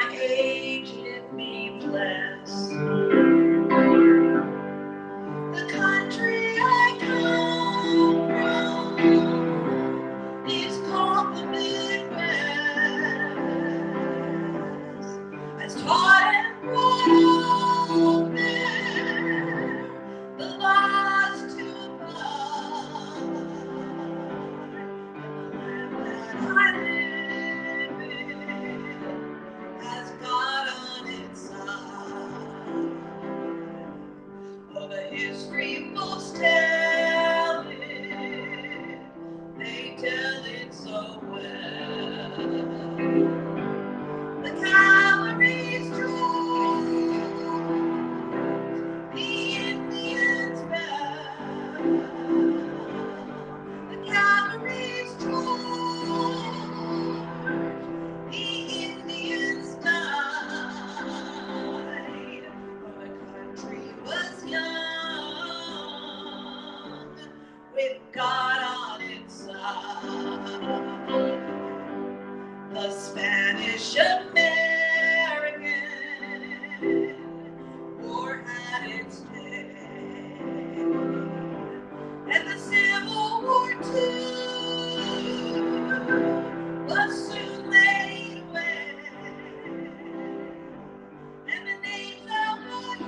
my age, let me bless. The country I come from is called the Midwest. As taught and brought up there, the laws to abide. And the land that I live in has God on its side. Oh, the history books tell it, they tell it so well. The cavalry's true, the Indians fell. The cavalry's true, the Indians died. For the country was young, with God on its side. The Spanish American War had its day, and the Civil War too was soon laid away, and the names of the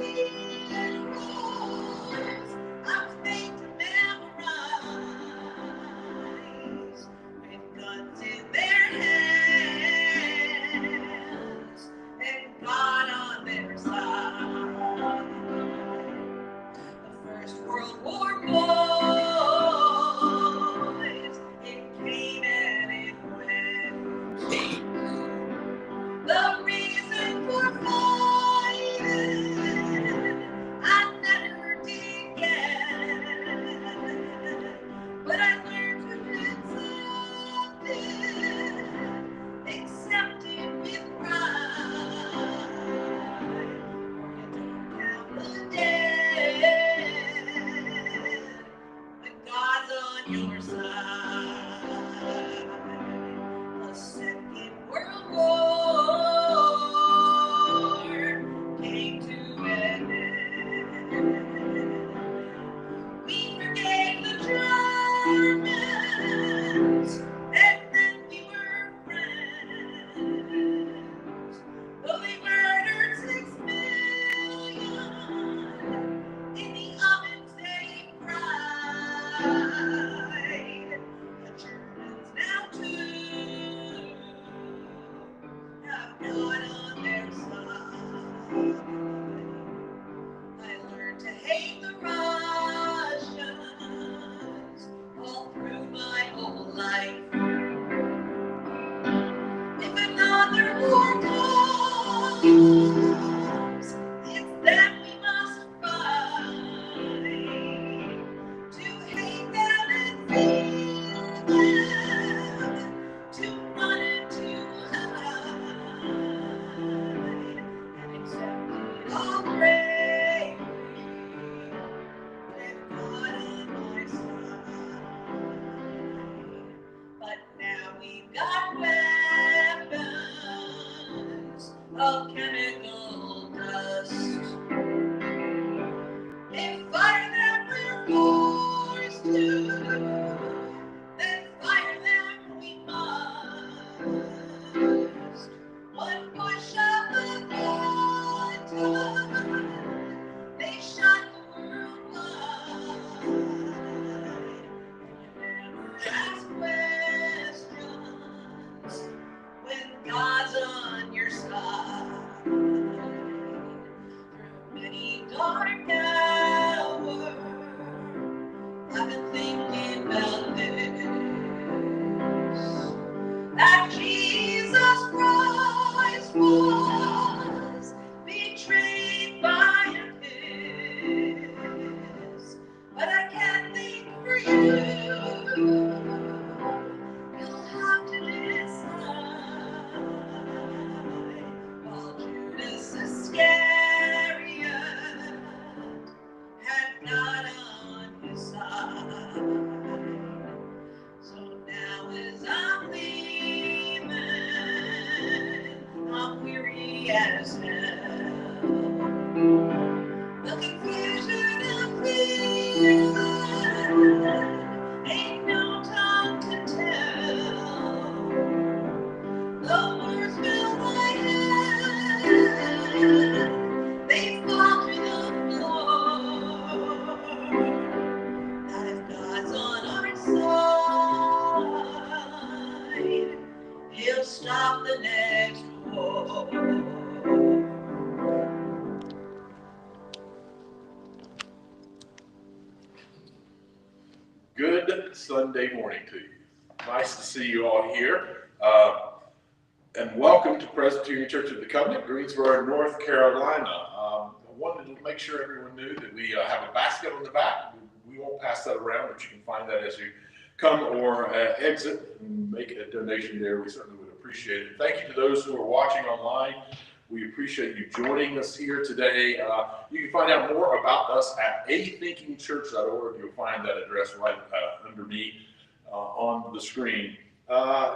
heroes I was made to memorize, with guns in their hands and God on their side. The First World War boys, it came and it went. The reason for fighting I never did get, but I learned to accept it with pride. For you don't count the dead when God's on your side. The Second World War came to an end. We forgave the Germans, and then we were friends. Though they murdered 6 million in the ovens they fried, the Germans now too have God on their side. I learned to hate the Russians all through my whole life. If another war comes, it's that we must fight. To hate them and fear them, to run and to hide, and accept it all bravely, with God on my side. But now we've got weapons of chemical dust. If fire them we're forced to, then fire them we must. One push of the button, they shot the world wide. And you never ask questions when God's on your side. as hell. The confusion of fear ain't no time to tell. The words fill my head, they fall to the floor. That if God's on our side, he'll stop the next war. Good Sunday morning to you. Nice to see you all here. And welcome to Presbyterian Church of the Covenant, Greensboro, North Carolina. I wanted to make sure everyone knew that we have a basket on the back. We won't pass that around, but you can find that as you come or exit and make a donation there. We certainly would appreciate it. Thank you to those who are watching online. We appreciate you joining us here today. You can find out more about us at athinkingchurch.org. You'll find that address right under me on the screen.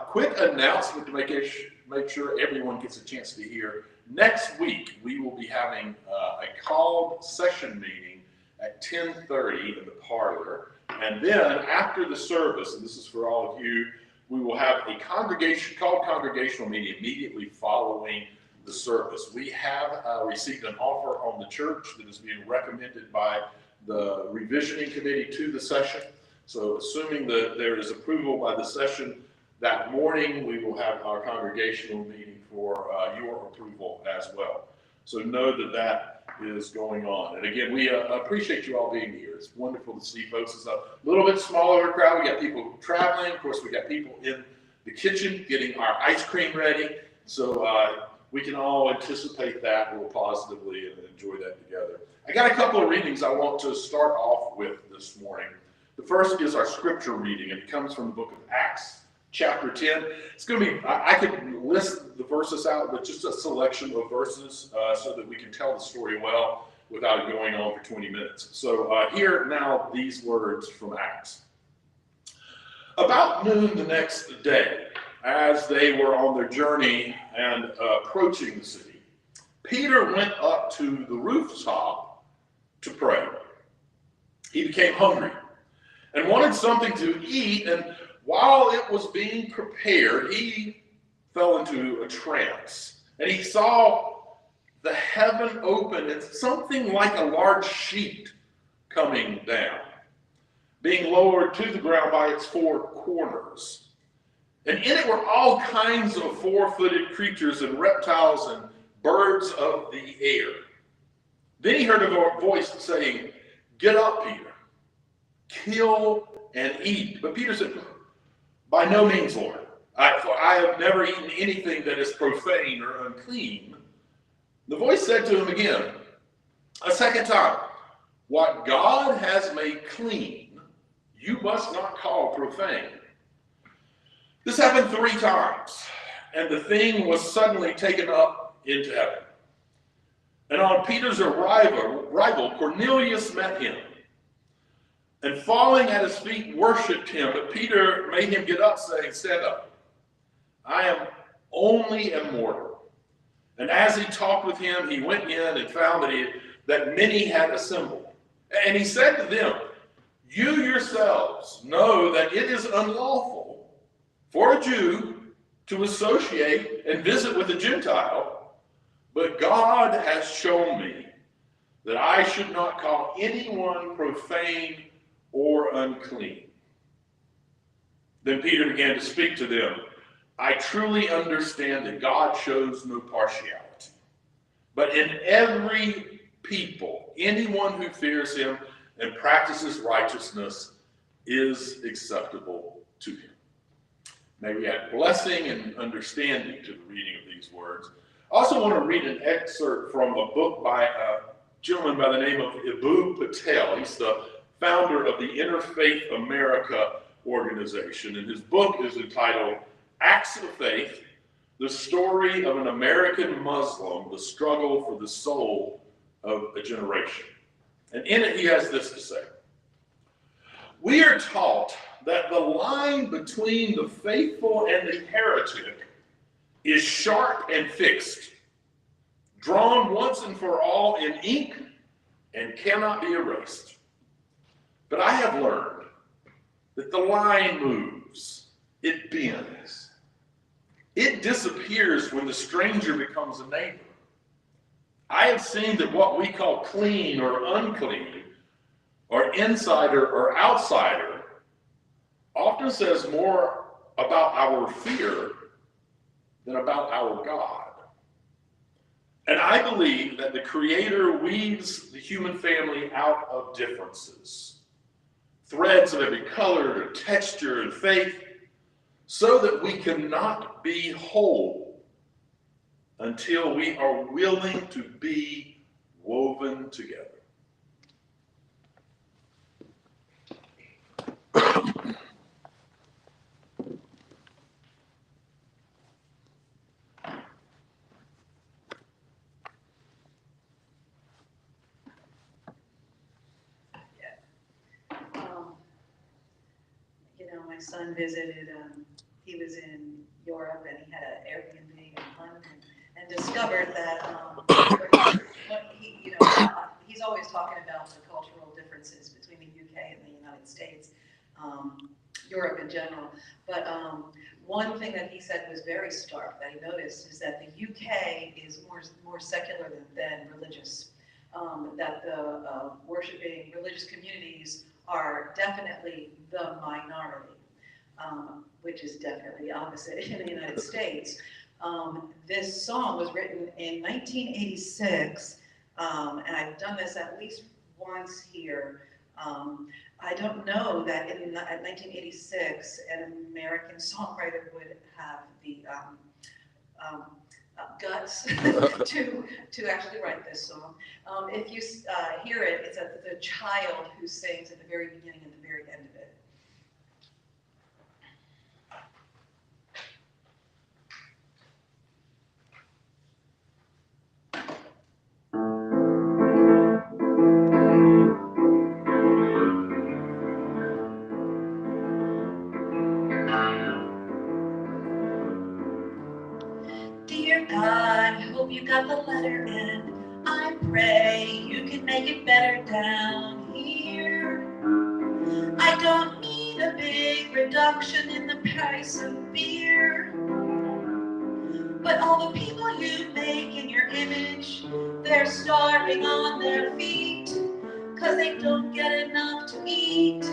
Quick announcement to make sure everyone gets a chance to hear. Next week, we will be having a called session meeting at 10:30 in the parlor. And then after the service, and this is for all of you, we will have a congregational meeting immediately following the service. We have received an offer on the church that is being recommended by the revisioning committee to the session. So assuming that there is approval by the session that morning, we will have our congregational meeting for your approval as well. So know that that is going on. And again, we appreciate you all being here. It's wonderful to see folks. It's a little bit smaller crowd. We got people traveling. Of course, we got people in the kitchen getting our ice cream ready. So we can all anticipate that real positively and enjoy that together. I got a couple of readings I want to start off with this morning. The first is our scripture reading, and it comes from the book of Acts, chapter 10. It's going to be, I could list the verses out, but just a selection of verses so that we can tell the story well without it going on for 20 minutes. So hear now these words from Acts. About noon the next day, as they were on their journey and approaching the city, Peter went up to the rooftop to pray. He became hungry and wanted something to eat, and while it was being prepared, he fell into a trance, and he saw the heaven open and something like a large sheet coming down, being lowered to the ground by its four corners. And in it were all kinds of four-footed creatures and reptiles and birds of the air. Then he heard a voice saying, "Get up, Peter, kill and eat." But Peter said, "By no means, Lord, for I have never eaten anything that is profane or unclean." The voice said to him again, a second time, "What God has made clean, you must not call profane." This happened 3 times, and the thing was suddenly taken up into heaven. And on Peter's arrival, Cornelius met him, and falling at his feet, worshipped him. But Peter made him get up, saying, "Stand up. I am only a mortal." And as he talked with him, he went in and found that many had assembled. And he said to them, "You yourselves know that it is unlawful for a Jew to associate and visit with a Gentile, but God has shown me that I should not call anyone profane or unclean." Then Peter began to speak to them. "I truly understand that God shows no partiality, but in every people, anyone who fears him and practices righteousness is acceptable to him." May we add blessing and understanding to the reading of these words. I also want to read an excerpt from a book by a gentleman by the name of Ibu Patel. He's the founder of the Interfaith America organization, and his book is entitled Acts of Faith, The Story of an American Muslim, the Struggle for the Soul of a Generation. And in it he has this to say: "We are taught that the line between the faithful and the heretic is sharp and fixed. drawn once and for all in ink and cannot be erased. But I have learned that the line moves, it bends. It disappears when the stranger becomes a neighbor. I have seen that what we call clean or unclean, or insider or outsider, often says more about our fear than about our God. And I believe that the Creator weaves the human family out of differences, threads of every color and texture and faith, so that we cannot be whole until we are willing to be woven together. My son visited, he was in Europe and he had an Airbnb in London and discovered that he's always talking about the cultural differences between the UK and the United States, Europe in general. But one thing that he said was very stark that he noticed is that the UK is more secular than religious. That the worshiping religious communities are definitely the minority, which is definitely the opposite in the United States. This song was written in 1986, and I've done this at least once here. I don't know that in 1986 an American songwriter would have the guts to actually write this song. If you hear it, it's the child who sings at the very beginning and the very end of it. Dear God, hope you got the letter, and I pray you can make it better down here. I don't need a big reduction in the price of beer, but all the people you make in your image, they're starving on their feet, 'cause they don't get enough to eat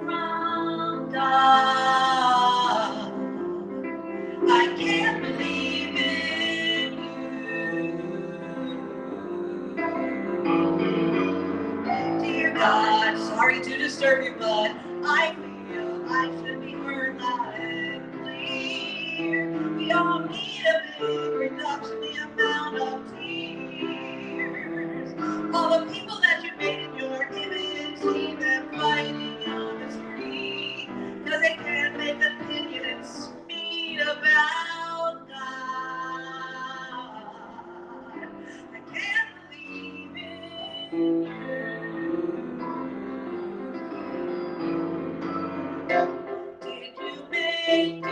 from God. I can't believe in you. Dear God, sorry to disturb you, but I feel I should be heard loud and clear. We all need a big reduction in the amount of tears. All the people that you made in your image, see them fighting on the street, 'cause they can't make opinions mean about God. I can't believe in you. Did you make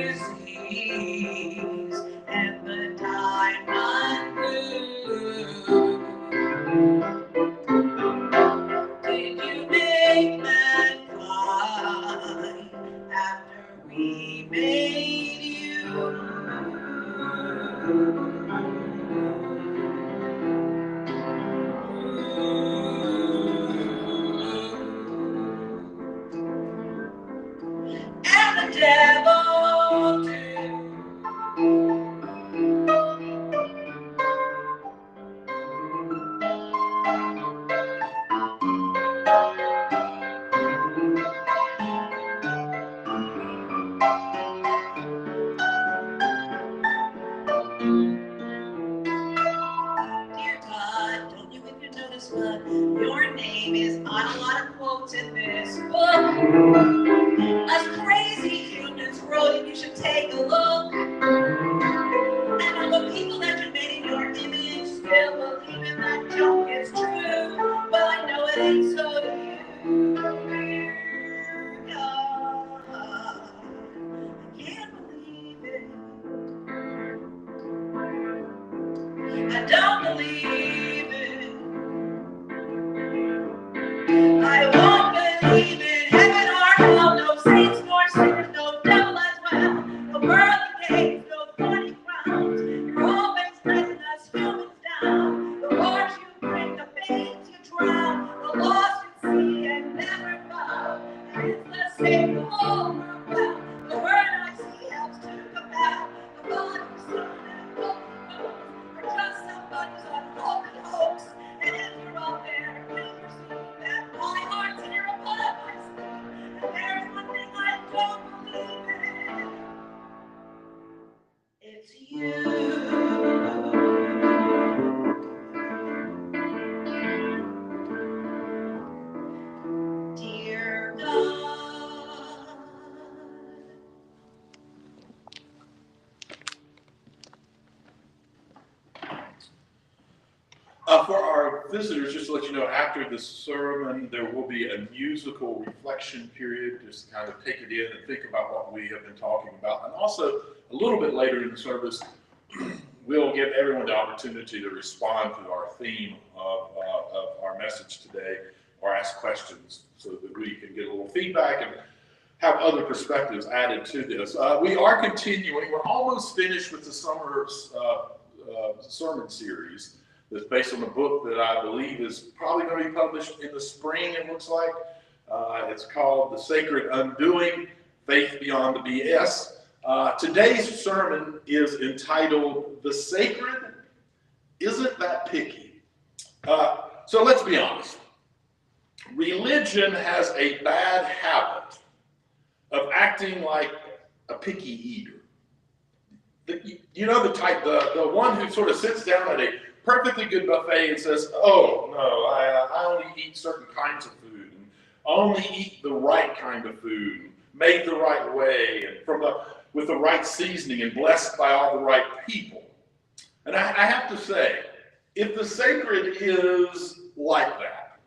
disease and the diamond blue? Did you make mankind after we made you? And the devil too. Dear God, don't you even notice, but your name is on a lot of quotes in this book. Us crazy humans wrote it, you should take a look. And all the people that you made in your image still believing that junk is true. But I know it ain't so to you, dear God. I can't believe it. I don't believe it. I won't believe in heaven or hell, no saints nor sinners, no devil as well, no pearly gates, no thorny crowns. You're always letting us humans down. The wars you bring, the pains you drown, the lost you see and never found. And it's the same the whole world round. The word I see helps to combat the Father, Son, and Holy Ghost. We're just somebody's unholy hopes. And if you're out there, will you see that my heart's here above my sleeve? And there's one thing I don't believe in. It's you. Dear God. For our visitors, just to let you know, after the sermon, there will be a musical reflection period, just to kind of take it in and think about what we have been talking about. And also, a little bit later in the service, we'll give everyone the opportunity to respond to our theme of our message today, or ask questions so that we can get a little feedback and have other perspectives added to this. We are continuing. We're almost finished with the summer sermon series. That's based on a book that I believe is probably going to be published in the spring, it looks like. It's called The Sacred Undoing, Faith Beyond the BS. Today's sermon is entitled, The Sacred Isn't That Picky. So let's be honest. Religion has a bad habit of acting like a picky eater. You know the type, the one who sort of sits down at a perfectly good buffet and says, oh, no, I only eat certain kinds of food, and only eat the right kind of food, made the right way, and with the right seasoning, and blessed by all the right people. And I have to say, if the sacred is like that,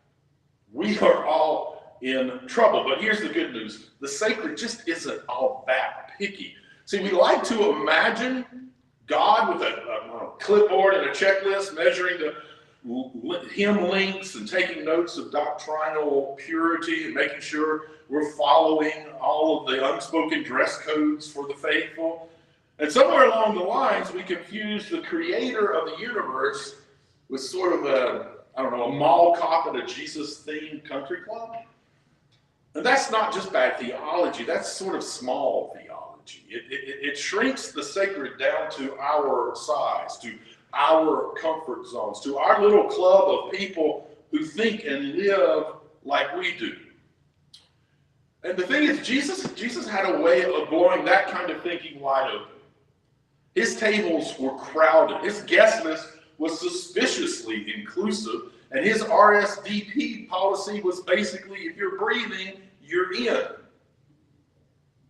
we are all in trouble. But here's the good news. The sacred just isn't all that picky. See, we like to imagine God with a clipboard and a checklist, measuring the hymn links and taking notes of doctrinal purity and making sure we're following all of the unspoken dress codes for the faithful. And somewhere along the lines, we confuse the creator of the universe with sort of a mall cop at a Jesus-themed country club. And that's not just bad theology, that's sort of small theology. It shrinks the sacred down to our size, to our comfort zones, to our little club of people who think and live like we do. And the thing is, Jesus had a way of blowing that kind of thinking wide open. His tables were crowded. His guest list was suspiciously inclusive. And his RSVP policy was basically, if you're breathing, you're in.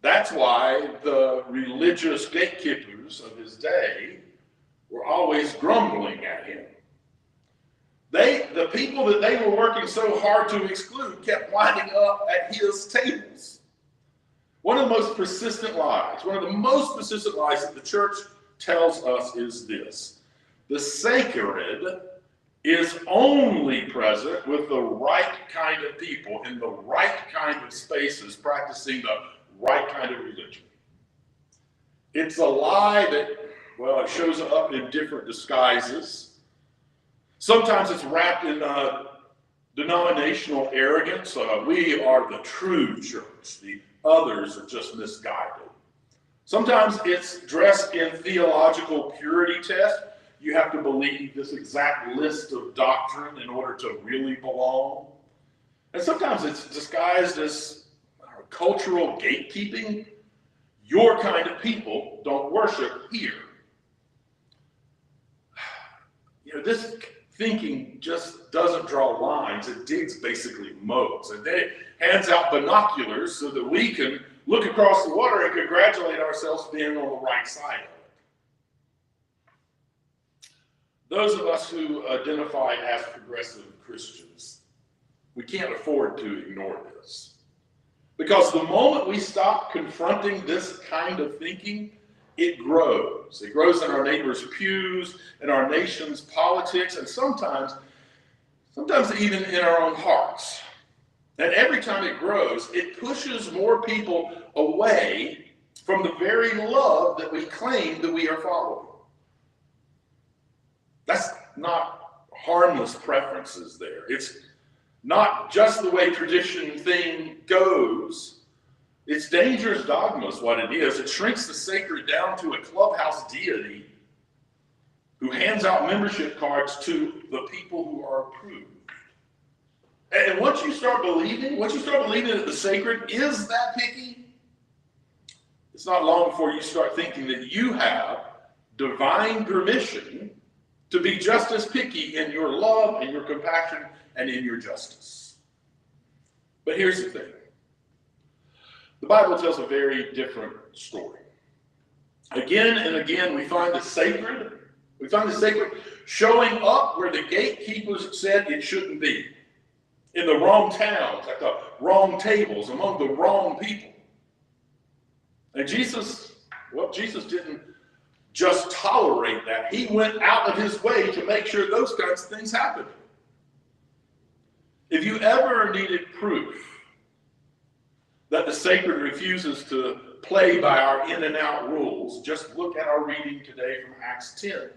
That's why the religious gatekeepers of his day were always grumbling at him. The people that they were working so hard to exclude kept winding up at his tables. One of the most persistent lies that the church tells us is this: the sacred is only present with the right kind of people in the right kind of spaces, practicing the right kind of religion. It's a lie that, well, it shows up in different disguises. Sometimes it's wrapped in denominational arrogance. We are the true church. The others are just misguided. Sometimes it's dressed in theological purity test. You have to believe this exact list of doctrine in order to really belong. And sometimes it's disguised as cultural gatekeeping. Your kind of people don't worship here. This thinking just doesn't draw lines. It digs basically moats. And then it hands out binoculars so that we can look across the water and congratulate ourselves being on the right side of it. Those of us who identify as progressive Christians, we can't afford to ignore this. Because the moment we stop confronting this kind of thinking, it grows. It grows in our neighbors' pews, in our nation's politics, and sometimes even in our own hearts. And every time it grows, it pushes more people away from the very love that we claim that we are following. That's not harmless preferences there. It's not just the way tradition thing goes. It's dangerous dogma is what it is. It shrinks the sacred down to a clubhouse deity who hands out membership cards to the people who are approved. And once you start believing that the sacred is that picky, it's not long before you start thinking that you have divine permission to be just as picky in your love and your compassion and in your justice. But here's the thing. The Bible tells a very different story. Again and again, we find the sacred showing up where the gatekeepers said it shouldn't be. In the wrong towns, at the wrong tables, among the wrong people. And Jesus didn't just tolerate that. He went out of his way to make sure those kinds of things happened. If you ever needed proof that the sacred refuses to play by our in and out rules, just look at our reading today from Acts 10.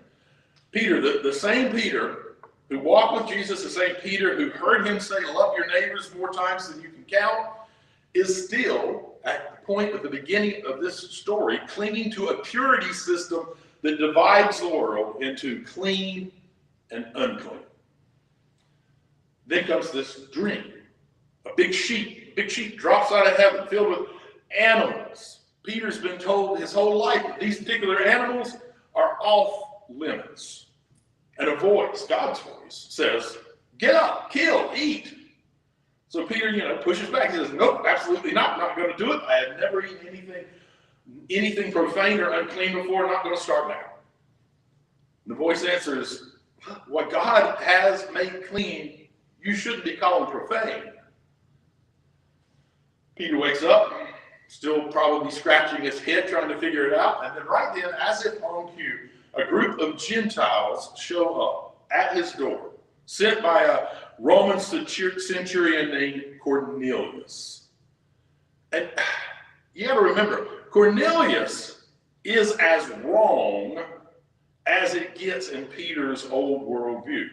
Peter, the same Peter who walked with Jesus, the same Peter who heard him say, love your neighbors more times than you can count, is still, at the point of the beginning of this story, clinging to a purity system that divides the world into clean and unclean. Then comes this dream. A big sheep drops out of heaven filled with animals. Peter's been told his whole life that these particular animals are off limits. And a voice, God's voice, says, get up, kill, eat. So Peter, pushes back. He says, nope, absolutely not going to do it. I have never eaten anything profane or unclean before. Not going to start now. And the voice answers, what God has made clean, you shouldn't be calling profane. Peter wakes up, still probably scratching his head, trying to figure it out. And then right then, as if on cue, a group of Gentiles show up at his door, sent by a Roman centurion named Cornelius. And you got to remember, Cornelius is as wrong as it gets in Peter's old worldview.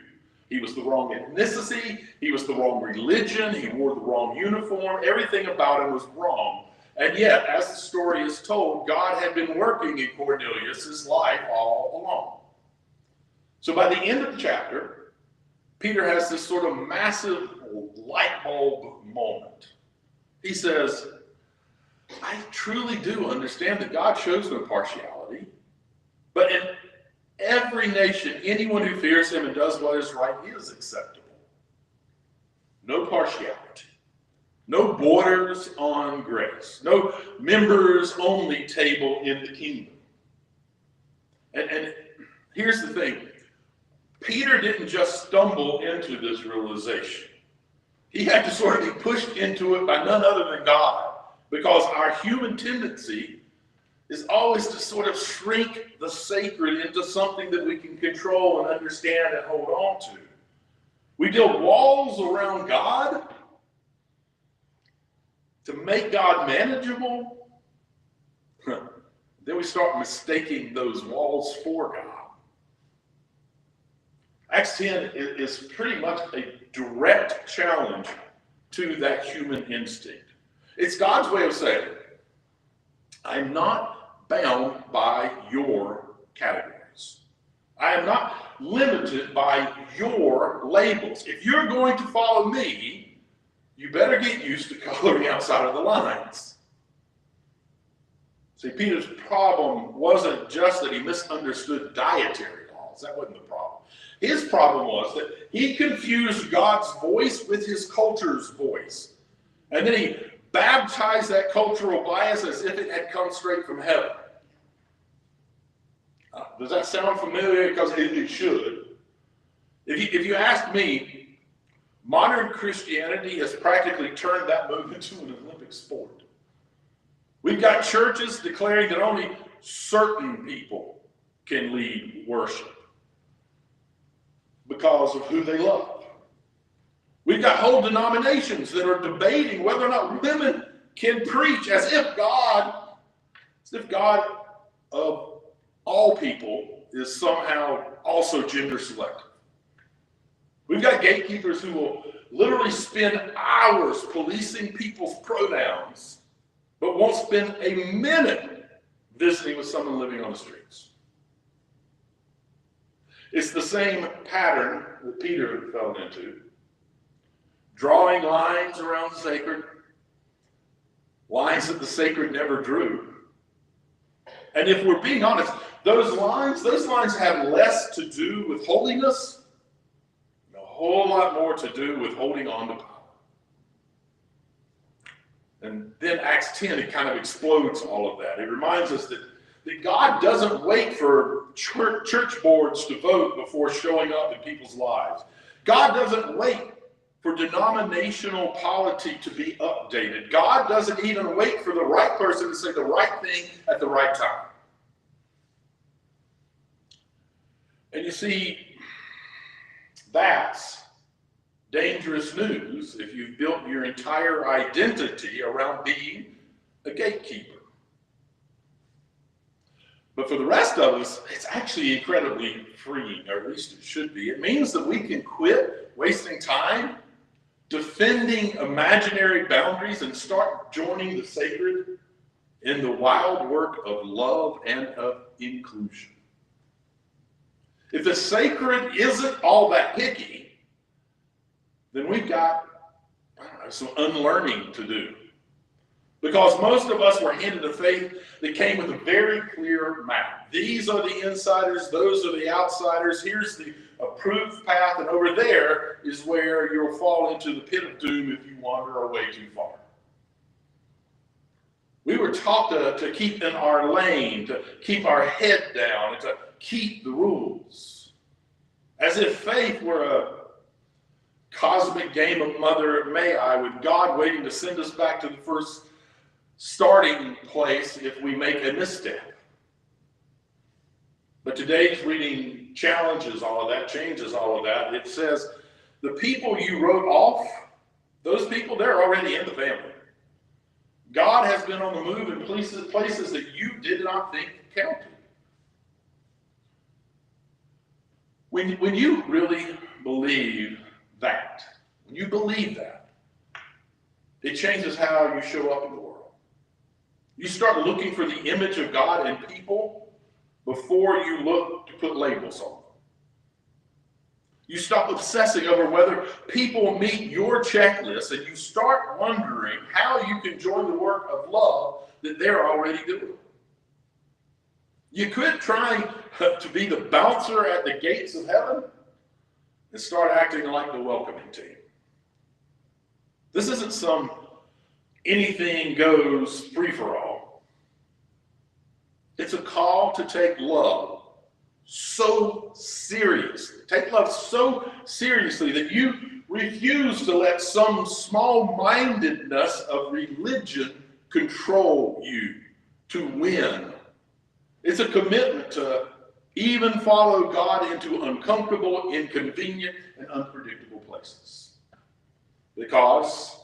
He was the wrong ethnicity, he was the wrong religion, he wore the wrong uniform, everything about him was wrong. And yet, as the story is told, God had been working in Cornelius' life all along. So by the end of the chapter, Peter has this sort of massive light bulb moment. He says, I truly do understand that God shows no partiality, but in every nation, anyone who fears him and does what is right is acceptable. No partiality. No borders on grace. No members-only table in the kingdom. And here's the thing. Peter didn't just stumble into this realization. He had to sort of be pushed into it by none other than God, because our human tendency is always to sort of shrink the sacred into something that we can control and understand and hold on to. We build walls around God to make God manageable. Then we start mistaking those walls for God. Acts 10 is pretty much a direct challenge to that human instinct. It's God's way of saying, I'm not bound by your categories. I am not limited by your labels. If you're going to follow me, you better get used to coloring outside of the lines. See, Peter's problem wasn't just that he misunderstood dietary laws. That wasn't the problem. His problem was that he confused God's voice with his culture's voice. And then he baptized that cultural bias as if it had come straight from heaven. Does that sound familiar? Because it should. If you ask me, modern Christianity has practically turned that movement into an Olympic sport. We've got churches declaring that only certain people can lead worship because of who they love. We've got whole denominations that are debating whether or not women can preach, as if God of all people is somehow also gender selective. We've got gatekeepers who will literally spend hours policing people's pronouns, but won't spend a minute visiting with someone living on the streets. It's the same pattern that Peter fell into. Drawing lines around the sacred, lines that the sacred never drew. And if we're being honest, those lines have less to do with holiness and a whole lot more to do with holding on to power. And then Acts 10, it kind of explodes all of that. It reminds us that God doesn't wait for church boards to vote before showing up in people's lives. God doesn't wait for denominational polity to be updated. God doesn't even wait for the right person to say the right thing at the right time. And you see, that's dangerous news if you've built your entire identity around being a gatekeeper. But for the rest of us, it's actually incredibly freeing, or at least it should be. It means that we can quit wasting time defending imaginary boundaries and start joining the sacred in the wild work of love and of inclusion. If the sacred isn't all that picky, then we've got, some unlearning to do. Because most of us were handed a faith that came with a very clear map. These are the insiders, those are the outsiders, here's the approved path, and over there is where you'll fall into the pit of doom if you wander away too far. We were taught to keep in our lane, to keep our head down, and to keep the rules. As if faith were a cosmic game of Mother May I, with God waiting to send us back to the first starting place if we make a misstep. But today's reading challenges all of that, changes all of that. It says, the people you wrote off, those people, they're already in the family. God has been on the move in places that you did not think counted. When you really believe that, it changes how you show up in the world. You start looking for the image of God in people before you look to put labels on them. You stop obsessing over whether people meet your checklist, and you start wondering how you can join the work of love that they're already doing. You quit trying to be the bouncer at the gates of heaven and start acting like the welcoming team. This isn't some anything goes free-for-all. It's a call to take love so seriously. Take love so seriously that you refuse to let some small-mindedness of religion control you to win. It's a commitment to even follow God into uncomfortable, inconvenient, and unpredictable places. Because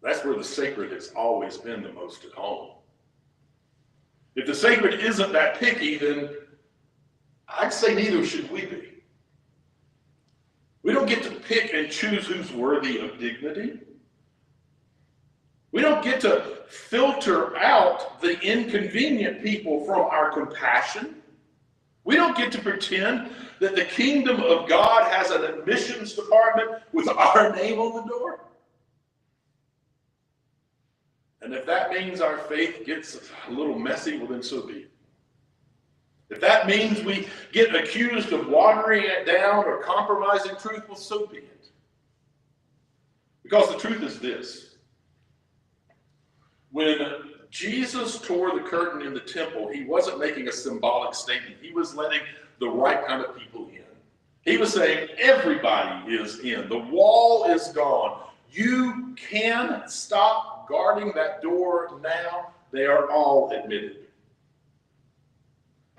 that's where the sacred has always been the most at home. If the sacred isn't that picky, then I'd say neither should we be. We don't get to pick and choose who's worthy of dignity. We don't get to filter out the inconvenient people from our compassion. We don't get to pretend that the kingdom of God has an admissions department with our name on the door. And if that means our faith gets a little messy, well then so be it. If that means we get accused of watering it down or compromising truth, well so be it. Because the truth is this. When Jesus tore the curtain in the temple, he wasn't making a symbolic statement. He was letting the right kind of people in. He was saying everybody is in. The wall is gone. You can stop guarding that door now. They are all admitted.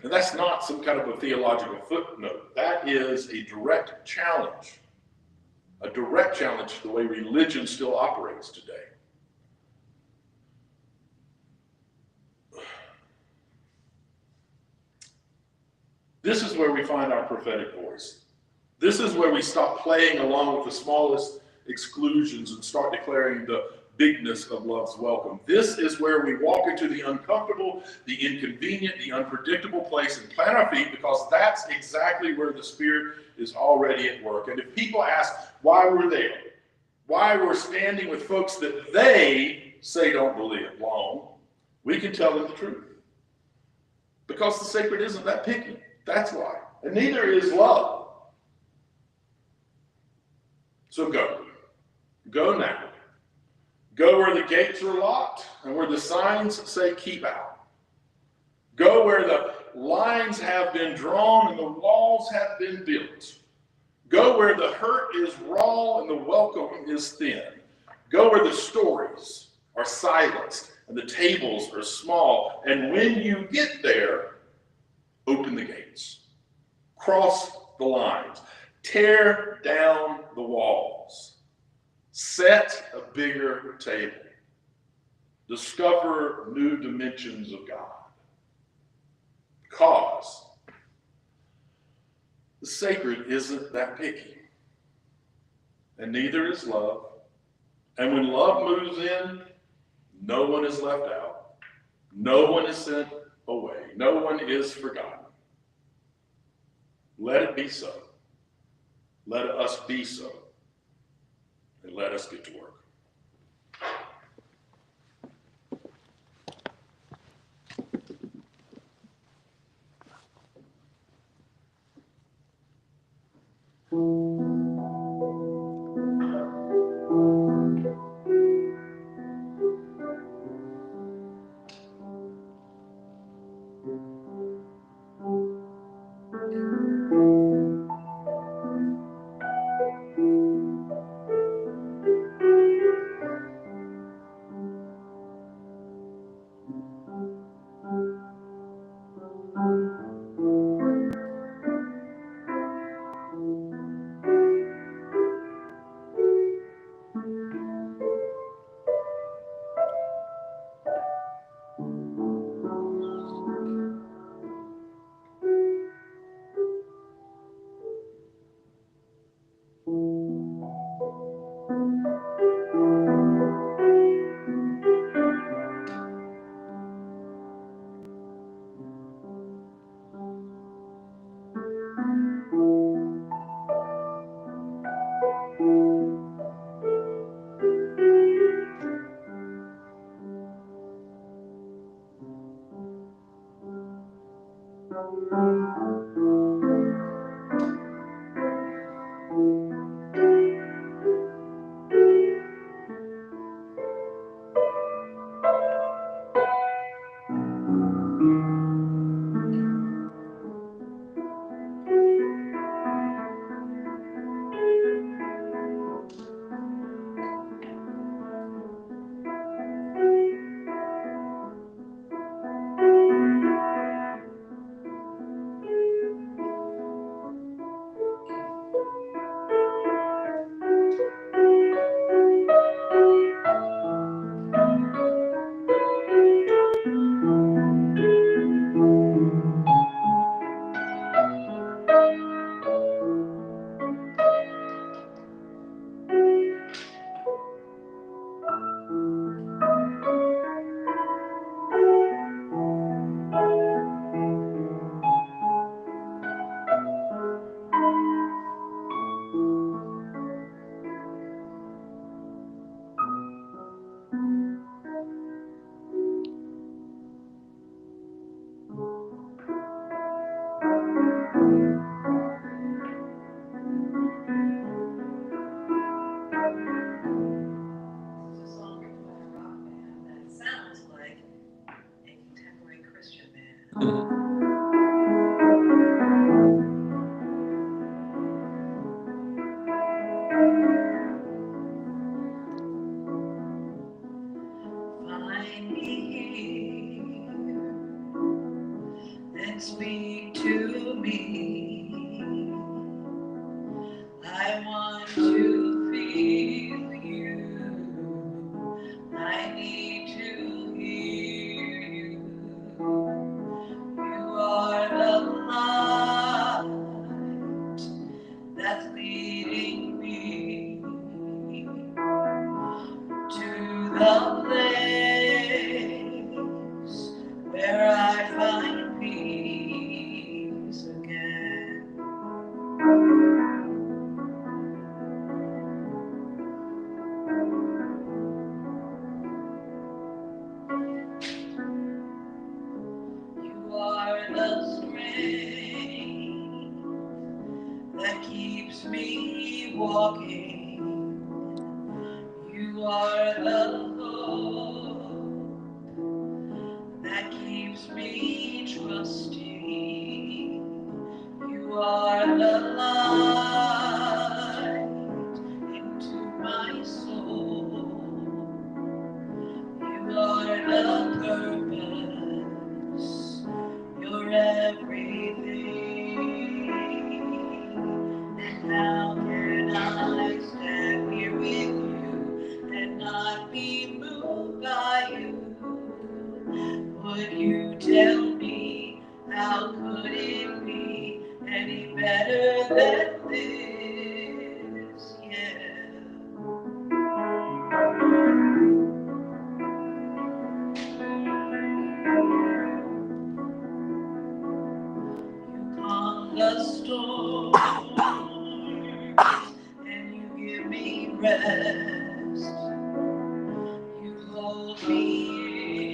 And that's not some kind of a theological footnote. That is a direct challenge to the way religion still operates today. This is where we find our prophetic voice. This is where we stop playing along with the smallest exclusions and start declaring the bigness of love's welcome. This is where we walk into the uncomfortable, the inconvenient, the unpredictable place and plant our feet, because that's exactly where the Spirit is already at work. And if people ask why we're there, why we're standing with folks that they say don't belong, we can tell them the truth. Because the sacred isn't that picky. That's why. And neither is love. So go. Go now. Go where the gates are locked and where the signs say keep out. Go where the lines have been drawn and the walls have been built. Go where the hurt is raw and the welcome is thin. Go where the stories are silenced and the tables are small. And when you get there, open the gates. Cross the lines. Tear down the walls. Set a bigger table. Discover new dimensions of God. Because the sacred isn't that picky. And neither is love. And when love moves in, no one is left out. No one is sent away. No one is forgotten. Let it be so. Let us be so. And let us get to work. Find me here next week. that's leading me to the place where I find peace again. You are the strength that keeps me walking. You are the hope that keeps me trusting. You are the light into my soul. You are the purpose. You're everything. And how can I stand here with you and not be moved by you? Would you tell me, how could it be any better than this? Yeah. On the storms, and you give me rest. You hold me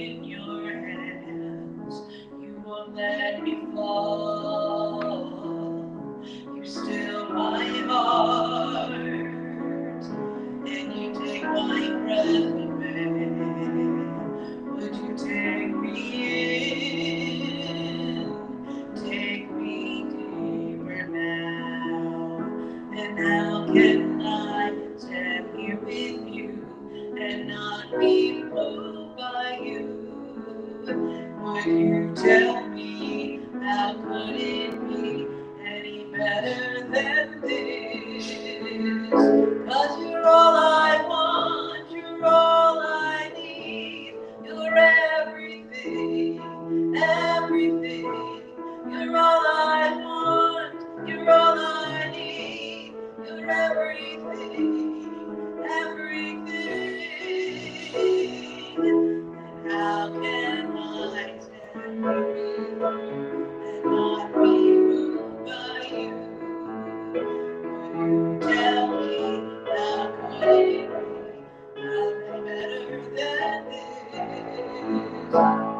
in your hands. You won't let me fall. You still my heart, and you take my breath away. Would you take me in? Take me deeper now. And how can I stand here with you and not be moved by you? Would you tell me, how could it be any better than this? 'Cause you're all I want, you're all I need, you're everything, everything. You're all I want, you're all I need, you're everything, everything. And how can I stand here with you and not be moved by you? Would you tell me, how could it be nothing better than this?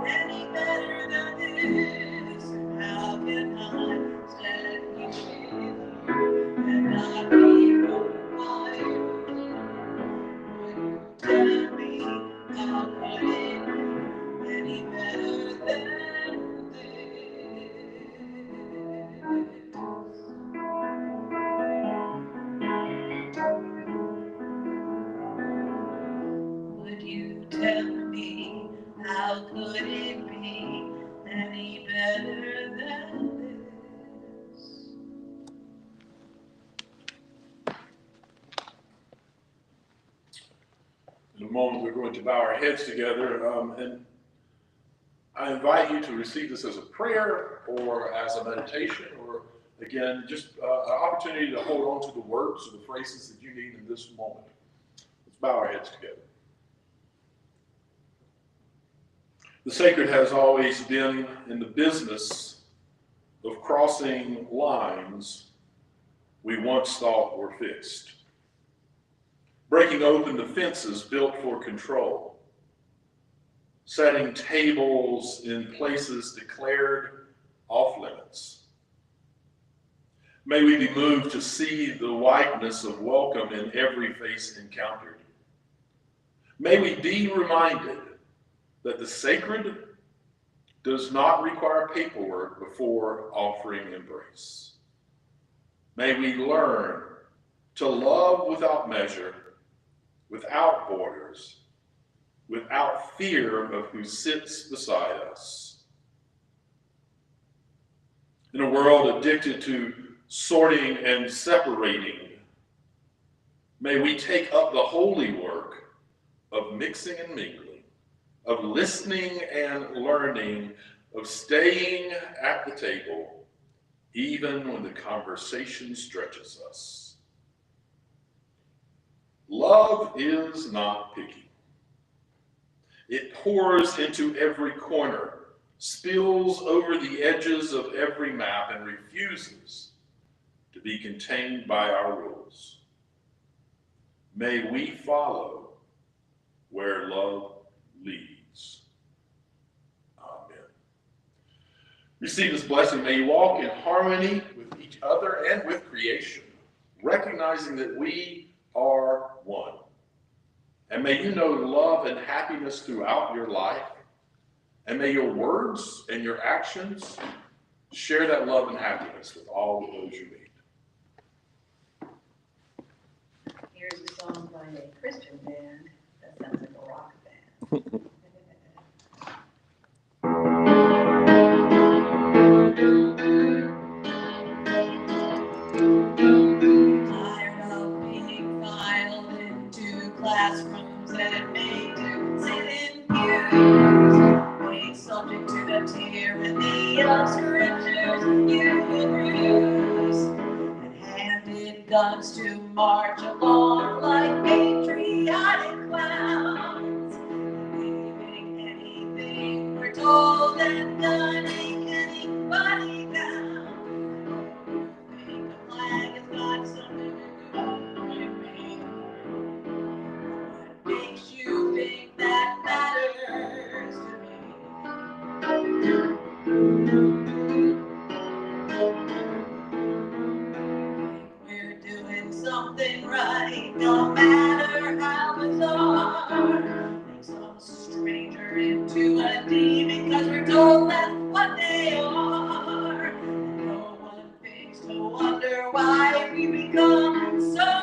Any better than this? How can I stand here with you and not be moved by you? Would you tell me, how could it be any better than this? Would you tell me, how could it be any better than this? In a moment, we're going to bow our heads together, and I invite you to receive this as a prayer or as a meditation, or again, just an opportunity to hold on to the words or the phrases that you need in this moment. Let's bow our heads together. The sacred has always been in the business of crossing lines we once thought were fixed, breaking open the fences built for control, setting tables in places declared off limits. May we be moved to see the wideness of welcome in every face encountered. May we be reminded that the sacred does not require paperwork before offering embrace. May we learn to love without measure, without borders, without fear of who sits beside us. In a world addicted to sorting and separating, may we take up the holy work of mixing and mingling, of listening and learning, of staying at the table, even when the conversation stretches us. Love is not picky. It pours into every corner, spills over the edges of every map, and refuses to be contained by our rules. May we follow where love leads. Amen. Receive this blessing. May you walk in harmony with each other and with creation, recognizing that we are one. And may you know love and happiness throughout your life. And may your words and your actions share that love and happiness with all of those you meet. Here's a song by a Christian band that sounds like a rock band. Tired of being filed into classrooms and made to sit in pews, made subject to the tyranny of scriptures you abuse, and handed guns to march along like patriotic clowns, believing anything we're told and gonna make anybody down. The flag has got something to do with me. What makes you think that matters to me? We're doing something right, no matter how bizarre. Make some stranger into a demon, because we're told that's what they are. And no one thinks to wonder why we become so